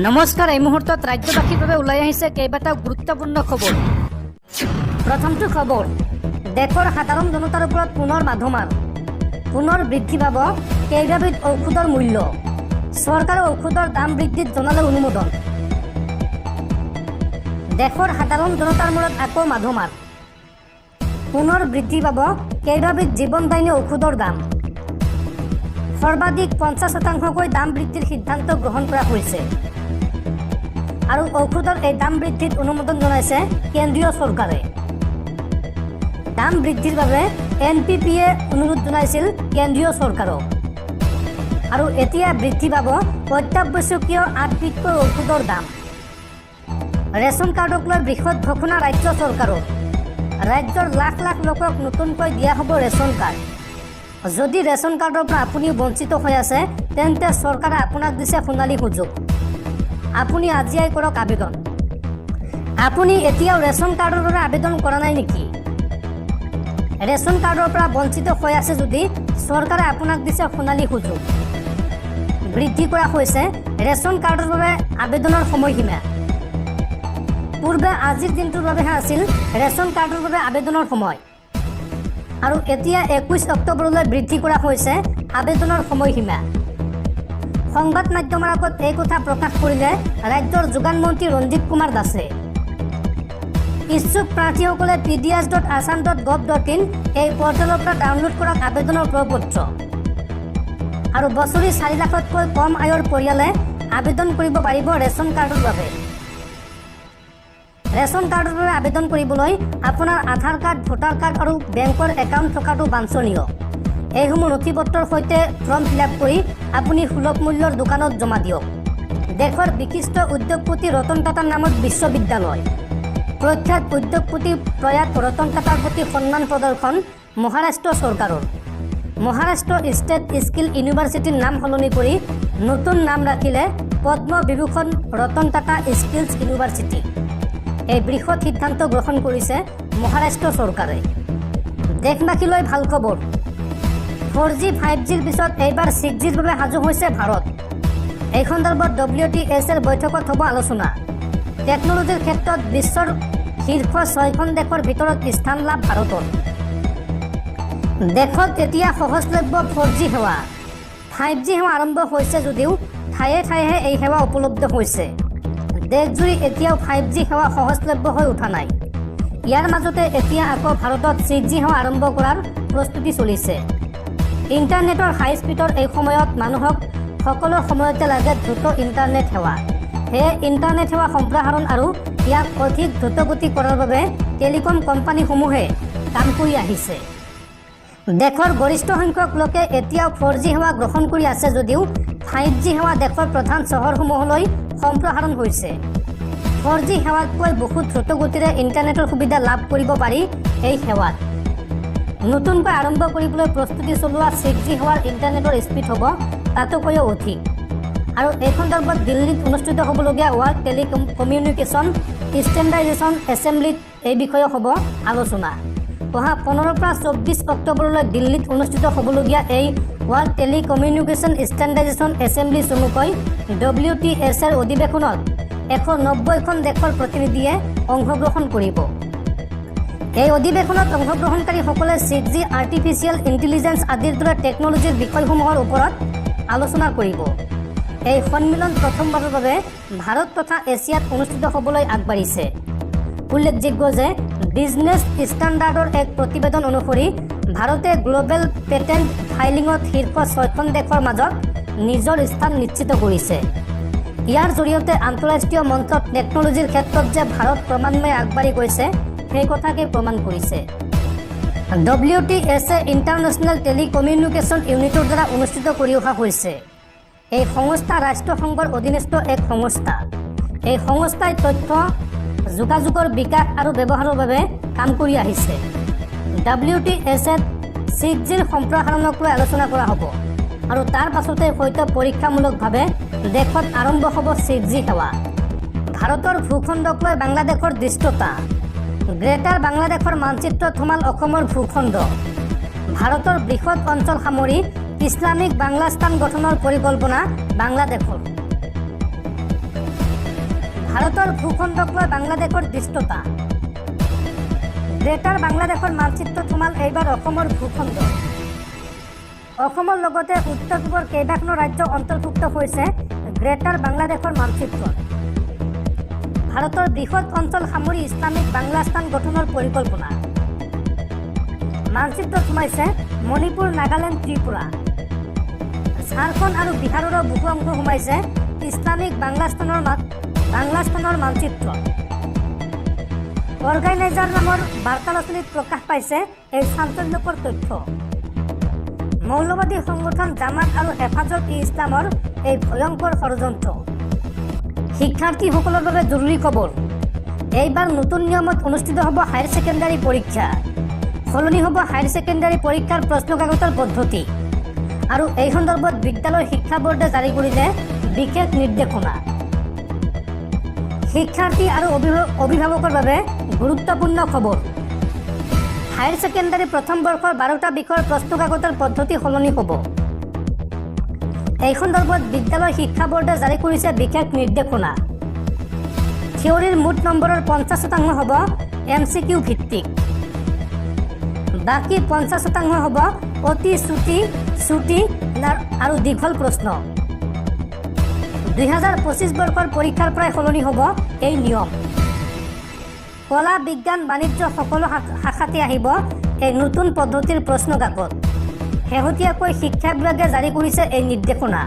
নমস্কাৰ। এই মুহূৰ্তত ৰাজ্যবাসীৰ বাবে ওলাই আহিছে কেইবাটাও গুৰুত্বপূৰ্ণ খবৰ। প্ৰথমটো খবৰ, দেশৰ সাধাৰণ জনতাৰ ওপৰত পুনৰ মাধমাৰ। পুনৰ বৃদ্ধি পাব কেইবাবিধ ঔষধৰ মূল্য। চৰকাৰে ঔষধৰ দাম বৃদ্ধিত জনালে অনুমোদন। দেশৰ সাধাৰণ জনতাৰ মূৰত আকৌ মাধমাৰ। পুনৰ বৃদ্ধি পাব কেইবাবিধ জীৱনদায়িনী ঔষধৰ দাম। সৰ্বাধিক 50% দাম বৃদ্ধিৰ সিদ্ধান্ত গ্ৰহণ কৰা হৈছে আৰু ঔষধৰ এই দাম বৃদ্ধিত অনুমোদন জনাইছে কেন্দ্ৰীয় চৰকাৰে। দাম বৃদ্ধিৰ বাবে NPPA অনুৰোধ জনাইছিল কেন্দ্ৰীয় চৰকাৰক আৰু এতিয়া বৃদ্ধি পাব অত্যাৱশ্যকীয় 8 বিধৰ ঔষধৰ দাম। ৰেচন কাৰ্ডক লৈ বৃহৎ ঘোষণা ৰাজ্য চৰকাৰৰ। ৰাজ্যৰ লাখ লাখ লোকক নতুনকৈ দিয়া হ'ব ৰেচন কাৰ্ড। যদি ৰেচন কাৰ্ডৰ পৰা আপুনি বঞ্চিত হৈ আছে তেন্তে চৰকাৰে আপোনাক দিছে সোণালী সুযোগ। আপুনি আজিয়াই কৰক আবেদন। আপুনি এতিয়াও ৰেচন কাৰ্ডৰ বাবে আবেদন কৰা নাই নেকি? ৰেচন কাৰ্ডৰ পৰা বঞ্চিত হৈ আছে যদি চৰকাৰে আপোনাক দিছে সোণালী সুযোগ। বৃদ্ধি কৰা হৈছে ৰেচন কাৰ্ডৰ বাবে আবেদনৰ সময়সীমা। পূৰ্বে আজিৰ দিনটোৰ বাবেহে আছিল ৰেচন কাৰ্ডৰ বাবে আবেদনৰ সময় আৰু এতিয়া 21 অক্টোবৰলৈ বৃদ্ধি কৰা হৈছে আবেদনৰ সময়সীমা। সংবাদ মাধ্যমৰ আগত এই কথা প্ৰকাশ কৰিলে ৰাজ্যৰ যোগান মন্ত্ৰী ৰঞ্জিত কুমাৰ দাসে। ইচ্ছুক প্ৰাৰ্থীসকলে pds.assam.gov.in এই পৰ্টেলৰ পৰা ডাউনলোড কৰক আবেদনৰ প্ৰপত্ৰ আৰু বছৰি 4 লাখতকৈ কম আয়ৰ পৰিয়ালে আবেদন কৰিব পাৰিব ৰেচন কাৰ্ডৰ বাবে। ৰেচন কাৰ্ডৰ বাবে আবেদন কৰিবলৈ আপোনাৰ আধাৰ কাৰ্ড, ভোটাৰ কাৰ্ড আৰু বেংকৰ একাউণ্ট থকাটো বাঞ্ছনীয়। এইসমূহ নথিপত্ৰৰ সৈতে ফৰ্ম ফিল-আপ কৰি আপুনি সুলভ মূল্যৰ দোকানত জমা দিয়ক। দেশৰ বিশিষ্ট উদ্যোগপতি ৰতন টাটাৰ নামত বিশ্ববিদ্যালয়। প্ৰখ্যাত উদ্যোগপতি প্ৰয়াত ৰতন টাটাৰ প্ৰতি সন্মান প্ৰদৰ্শন মহাৰাষ্ট্ৰ চৰকাৰৰ। মহাৰাষ্ট্ৰ ষ্টেট স্কিল ইউনিভাৰ্চিটিৰ নাম সলনি কৰি নতুন নাম ৰাখিলে পদ্ম বিভূষণ ৰতন টাটা স্কিলছ ইউনিভাৰ্চিটি। এই বৃহৎ সিদ্ধান্ত গ্ৰহণ কৰিছে মহাৰাষ্ট্ৰ চৰকাৰে। দেশবাসীলৈ ভাল খবৰ, 4G 5Gৰ পিছত এইবাৰ 6Gৰ বাবে সাজু হৈছে ভাৰত। এই সন্দৰ্ভত WTSৰ বৈঠকত হ'ব আলোচনা। টেকনলজিৰ ক্ষেত্ৰত বিশ্বৰ শীৰ্ষ 6খন দেশৰ ভিতৰত স্থান লাভ ভাৰতৰ। দেশত এতিয়া সহজলভ্য 4G সেৱা। 5G সেৱা আৰম্ভ হৈছে যদিও ঠায়ে ঠায়েহে এই সেৱা উপলব্ধ হৈছে। দেশজুৰি এতিয়াও 5G সেৱা সহজলভ্য হৈ উঠা নাই। ইয়াৰ মাজতে এতিয়া আকৌ ভাৰতত 6G সেৱা আৰম্ভ কৰাৰ প্ৰস্তুতি চলিছে। ইণ্টাৰনেটৰ হাই স্পীডৰ এই সময়ত মানুহক সকলো সময়তে লাগে দ্ৰুত ইণ্টাৰনেট সেৱা। সেয়ে ইণ্টাৰনেট সেৱা সম্প্ৰসাৰণ আৰু ইয়াক অধিক দ্ৰুতগতি কৰাৰ বাবে টেলিকম কোম্পানীসমূহে কাম কৰি আহিছে। দেশৰ গৰিষ্ঠ সংখ্যক লোকে এতিয়াও 4G সেৱা গ্ৰহণ কৰি আছে যদিও 5G সেৱা দেশৰ প্ৰধান চহৰসমূহলৈ সম্প্ৰসাৰণ হৈছে। 4G সেৱাতকৈ বহুত দ্ৰুতগতিৰে ইণ্টাৰনেটৰ সুবিধা লাভ কৰিব পাৰি এই সেৱাত। নতুনকৈ আৰম্ভ কৰিবলৈ প্ৰস্তুতি চলোৱা 6G সেৱাৰ ইণ্টাৰনেটৰ স্পীড হ'ব তাতকৈও অধিক। আৰু এই সন্দৰ্ভত দিল্লীত অনুষ্ঠিত হ'বলগীয়া ৱৰ্ল্ড টেলিকমিউনিকেশ্যন ষ্টেণ্ডাৰ্ডাইজেশ্যন এছেম্বলিত এই বিষয়ে হ'ব আলোচনা। অহা 15 পৰা 24 অক্টোবৰলৈ দিল্লীত অনুষ্ঠিত হ'বলগীয়া এই ৱৰ্ল্ড টেলিকমিউনিকেশ্যন ষ্টেণ্ডাৰ্ডাইজেশ্যন এছেম্বলি চমুকৈ WTSৰ অধিৱেশনত 190খন দেশৰ প্ৰতিনিধিয়ে অংশগ্ৰহণ কৰিব। এই অধিৱেশনত অংশগ্ৰহণকাৰীসকলে 6G, আৰ্টিফিচিয়েল ইণ্টেলিজেন্স আদিৰ দৰে টেকনলজিৰ বিষয়সমূহৰ ওপৰত আলোচনা কৰিব। এই সন্মিলন প্ৰথমবাৰৰ বাবে ভাৰত তথা এছিয়াত অনুষ্ঠিত হ'বলৈ আগবাঢ়িছে। উল্লেখযোগ্য যে বিজনেছ ষ্টেণ্ডাৰ্ডৰ এক প্ৰতিবেদন অনুসৰি ভাৰতে গ্ল'বেল পেটেণ্ট ফাইলিঙত শীৰ্ষ 6খন দেশৰ মাজত নিজৰ স্থান নিশ্চিত কৰিছে। ইয়াৰ জৰিয়তে আন্তঃৰাষ্ট্ৰীয় মঞ্চত টেকনলজিৰ ক্ষেত্ৰত যে ভাৰত ক্ৰমান্বয়ে আগবাঢ়ি গৈছে সেই কথাকে প্ৰমাণ কৰিছে। WTSে ইণ্টাৰনেশ্যনেল টেলিকমিউনিকেশ্যন ইউনিটৰ দ্বাৰা অনুষ্ঠিত কৰি অহা হৈছে। এই সংস্থা ৰাষ্ট্ৰসংঘৰ অধীনস্থ এক সংস্থা। এই সংস্থাই তথ্য যোগাযোগৰ বিকাশ আৰু ব্যৱহাৰৰ বাবে কাম কৰি আহিছে। WTSত 6Gৰ সম্প্ৰসাৰণক লৈ আলোচনা কৰা হ'ব আৰু তাৰ পাছতে হয়তো পৰীক্ষামূলকভাৱে দেশত আৰম্ভ হ'ব 6G সেৱা। ভাৰতৰ ভূখণ্ডক লৈ বাংলাদেশৰ দৃষ্টতা। গ্ৰেটাৰ বাংলাদেশৰ মানচিত্ৰত সোমাল অসমৰ ভূখণ্ড। ভাৰতৰ বৃহৎ অঞ্চল সামৰি ইছলামিক বাংলাস্তান গঠনৰ পৰিকল্পনা বাংলাদেশৰ। ভাৰতৰ ভূখণ্ডক লৈ বাংলাদেশৰ দৃষ্টতা। গ্ৰেটাৰ বাংলাদেশৰ মানচিত্ৰত সোমাল এইবাৰ অসমৰ ভূখণ্ড। অসমৰ লগতে উত্তৰ পূবৰ কেইবাখনো ৰাজ্য অন্তৰ্ভুক্ত হৈছে গ্ৰেটাৰ বাংলাদেশৰ মানচিত্ৰত। ভাৰতৰ বৃহৎ অঞ্চল সামৰি ইছলামিক বাংলাস্তান গঠনৰ পৰিকল্পনা। মানচিত্ৰত সোমাইছে মণিপুৰ, নাগালেণ্ড, ত্ৰিপুৰা। ঝাৰখণ্ড আৰু বিহাৰৰো বহু অংশ সোমাইছে ইছলামিক বাংলাস্তানৰ মানচিত্ৰত। অৰ্গেনাইজাৰ নামৰ বাৰ্তালাচনীত প্ৰকাশ পাইছে এই চাঞ্চল্যকৰ তথ্য। মৌলবাদী সংগঠন জামাত আৰু হেফাজত-ই-ইছলামৰ এই ভয়ংকৰ ষড়যন্ত্ৰ। শিক্ষাৰ্থীসকলৰ বাবে জৰুৰী খবৰ। এইবাৰ নতুন নিয়মত অনুষ্ঠিত হ'ব হায়াৰ ছেকেণ্ডাৰী পৰীক্ষা। সলনি হ'ব হায়াৰ ছেকেণ্ডাৰী পৰীক্ষাৰ প্ৰশ্নকাকতৰ পদ্ধতি। আৰু এই সন্দৰ্ভত বিদ্যালয় শিক্ষা বোৰ্ডে জাৰি কৰিলে বিশেষ নিৰ্দেশনা। শিক্ষাৰ্থী আৰু অভিভাৱকৰ বাবে গুৰুত্বপূৰ্ণ খবৰ। হায়াৰ ছেকেণ্ডাৰী প্ৰথম বৰ্ষৰ 12টা বিষয়ৰ প্ৰশ্নকাকতৰ পদ্ধতি সলনি হ'ব। এই সন্দৰ্ভত বিদ্যালয় শিক্ষা বোৰ্ডে জাৰি কৰিছে বিশেষ নিৰ্দেশনা। থিয়ৰীৰ মুঠ নম্বৰৰ 50% হ'ব MCQ ভিত্তিক। বাকী 50% হ'ব অতি চুটি আৰু দীঘল প্ৰশ্ন। 2025 বৰ্ষৰ পৰীক্ষাৰ পৰাই সলনি হ'ব এই নিয়ম। কলা, বিজ্ঞান, বাণিজ্য সকলো শাখাতে আহিব এই নতুন পদ্ধতিৰ প্ৰশ্নকাকত। শেহতীয়াকৈ শিক্ষা বিভাগে জাৰি কৰিছে এই নিৰ্দেশনা।